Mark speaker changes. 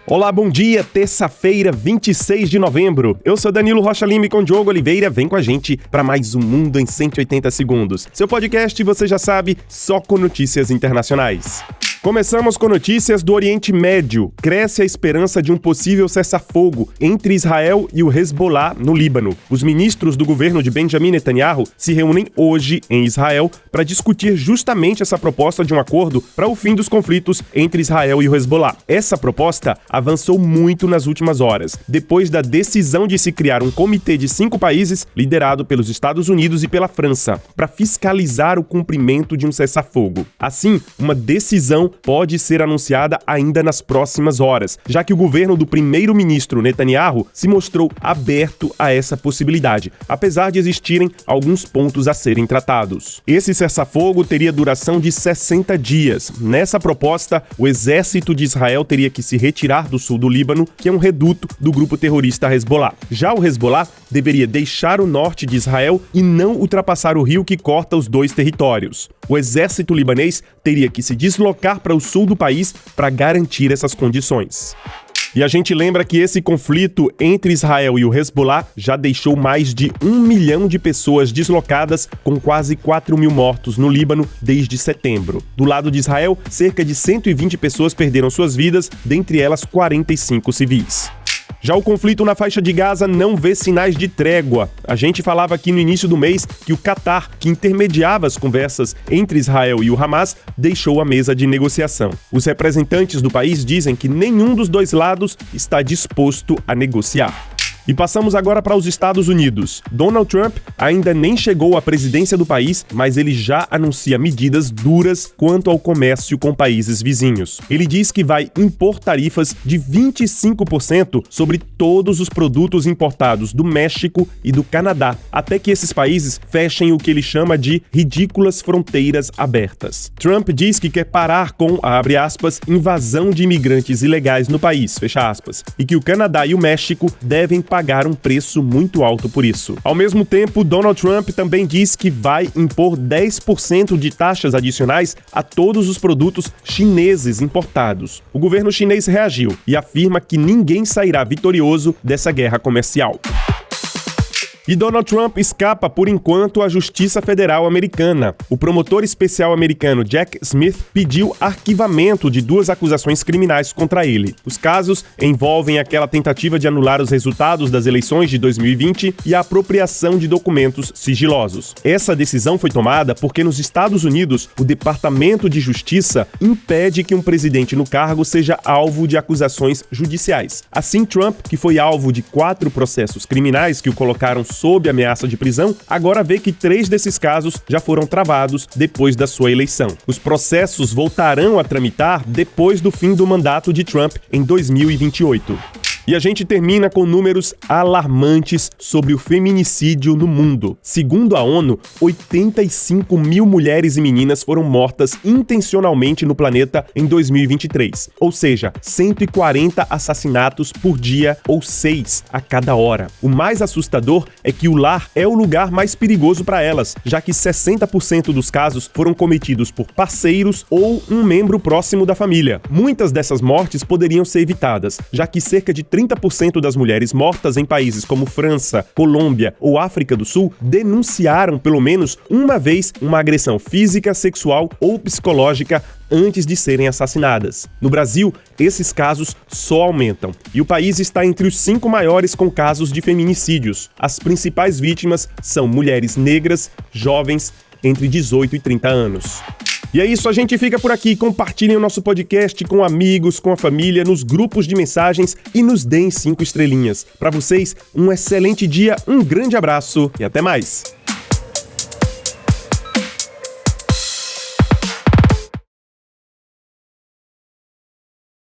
Speaker 1: Olá, bom dia, terça-feira, 26 de novembro. Eu sou Danilo Rocha Lima e com Diogo Oliveira, vem com a gente para mais um Mundo em 180 Segundos. Seu podcast, você já sabe, só com notícias internacionais. Começamos com notícias do Oriente Médio. Cresce a esperança de um possível cessar-fogo entre Israel e o Hezbollah no Líbano. Os ministros do governo de Benjamin Netanyahu se reúnem hoje em Israel para discutir justamente essa proposta de um acordo para o fim dos conflitos entre Israel e o Hezbollah. Essa proposta avançou muito nas últimas horas, depois da decisão de se criar um comitê de 5 países, liderado pelos Estados Unidos e pela França, para fiscalizar o cumprimento de um cessar-fogo. Assim, uma decisão pode ser anunciada ainda nas próximas horas, já que o governo do primeiro-ministro Netanyahu se mostrou aberto a essa possibilidade, apesar de existirem alguns pontos a serem tratados. Esse cessar-fogo teria duração de 60 dias. Nessa proposta, o exército de Israel teria que se retirar do sul do Líbano, que é um reduto do grupo terrorista Hezbollah. Já o Hezbollah deveria deixar o norte de Israel e não ultrapassar o rio que corta os dois territórios. O exército libanês teria que se deslocar para o sul do país para garantir essas condições. E a gente lembra que esse conflito entre Israel e o Hezbollah já deixou mais de 1 milhão de pessoas deslocadas, com quase 4 mil mortos no Líbano desde setembro. Do lado de Israel, cerca de 120 pessoas perderam suas vidas, dentre elas 45 civis. Já o conflito na faixa de Gaza não vê sinais de trégua. A gente falava aqui no início do mês que o Catar, que intermediava as conversas entre Israel e o Hamas, deixou a mesa de negociação. Os representantes do país dizem que nenhum dos dois lados está disposto a negociar. E passamos agora para os Estados Unidos. Donald Trump ainda nem chegou à presidência do país, mas ele já anuncia medidas duras quanto ao comércio com países vizinhos. Ele diz que vai impor tarifas de 25% sobre todos os produtos importados do México e do Canadá, até que esses países fechem o que ele chama de ridículas fronteiras abertas. Trump diz que quer parar com, abre aspas, invasão de imigrantes ilegais no país, fecha aspas, e que o Canadá e o México devem pagar um preço muito alto por isso. Ao mesmo tempo, Donald Trump também diz que vai impor 10% de taxas adicionais a todos os produtos chineses importados. O governo chinês reagiu e afirma que ninguém sairá vitorioso dessa guerra comercial. E Donald Trump escapa, por enquanto, à Justiça Federal Americana. O promotor especial americano Jack Smith pediu arquivamento de 2 acusações criminais contra ele. Os casos envolvem aquela tentativa de anular os resultados das eleições de 2020 e a apropriação de documentos sigilosos. Essa decisão foi tomada porque nos Estados Unidos, o Departamento de Justiça impede que um presidente no cargo seja alvo de acusações judiciais. Assim, Trump, que foi alvo de 4 processos criminais que o colocaram sob ameaça de prisão, agora vê que 3 desses casos já foram travados depois da sua eleição. Os processos voltarão a tramitar depois do fim do mandato de Trump em 2028. E a gente termina com números alarmantes sobre o feminicídio no mundo. Segundo a ONU, 85 mil mulheres e meninas foram mortas intencionalmente no planeta em 2023. Ou seja, 140 assassinatos por dia, ou 6 a cada hora. O mais assustador é que o lar é o lugar mais perigoso para elas, já que 60% dos casos foram cometidos por parceiros ou um membro próximo da família. Muitas dessas mortes poderiam ser evitadas, já que cerca de 30% das mulheres mortas em países como França, Colômbia ou África do Sul denunciaram pelo menos uma vez uma agressão física, sexual ou psicológica antes de serem assassinadas. No Brasil, esses casos só aumentam, e o país está entre os 5 maiores com casos de feminicídios. As principais vítimas são mulheres negras, jovens, entre 18 e 30 anos. E é isso, a gente fica por aqui. Compartilhem o nosso podcast com amigos, com a família, nos grupos de mensagens e nos deem 5 estrelinhas. Para vocês, um excelente dia, um grande abraço e até mais!